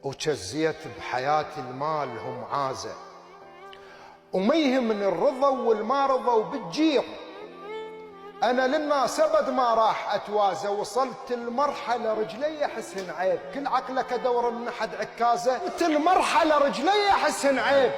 وجزيت بحياتي المال هم عازة، وما يهمني الرضا والما رضا وبتجير. أنا للناس أبد ما راح أتوازى، وصلت المرحلة رجلي أحسهن عيب، كل عقلك أدور من حد عكازة. وصلت المرحلة رجلي أحسهن عيب،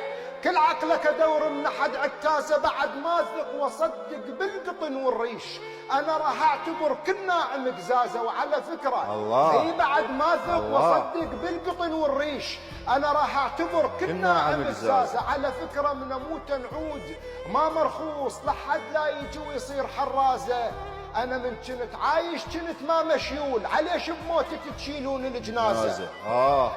كل عقلك أدور من حد عكازة. بعد ما أثق وأصدق بالقطن والريش، أنا راح أعتبر كل ناعم قزازة. وعلى فكرة الله، بعد ما أثق وأصدق بالقطن والريش، أنا راح أعتبر كل ناعم قزازة. على فكرة من أموت نعود ما مرخوص لحد لا يجي ويصير حرازة. أنا من كنت عايش كنت ما مشيول، عليش بموتك تشيلون الجنازة.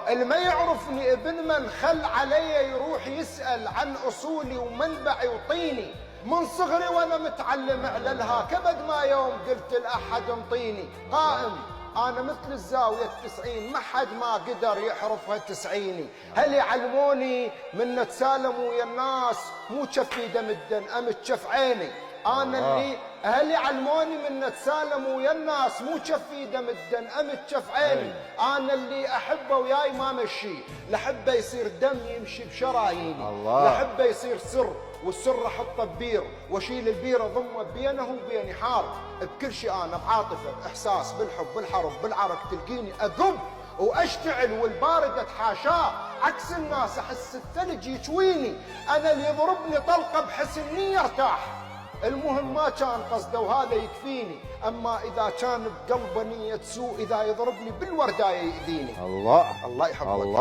اللي ما يعرفني ابن من خل علي يروح يسأل عن أصولي ومنبعي وطيني. من صغري وأنا متعلم على الها، كبد ما يوم قلت لأحد انطيني. قائم أنا مثل الزاوية 90، ما حد ما قدر يحرفها 90. هل يعلموني من نتسالم ويا الناس مو شفي دم الدن أمت شف عيني. أنا اللي هل يعلموني من نتسالم ويا الناس مو شفي دم الدن أمت شف عيني. أنا اللي أحبه وياي ما مشي، لحبه يصير دم يمشي بشراييني. لحبه يصير سر، والسر احطه ببير، واشيل البير اضمه بينه وبيني. حار بكل شيء انا، بعاطفه، باحساس، بالحب، بالحرب، بالعرق، تلقيني اقب واشتعل والبارد اتحاشاه. عكس الناس احس الثلج يشويني، انا اللي يضربني طلقه بحس اني يرتاح. المهم ما كان قصده وهذا يكفيني، اما اذا كان بقلبه نيه سوء، اذا يضربني بالوردايه يأذيني. الله الله يحفظك.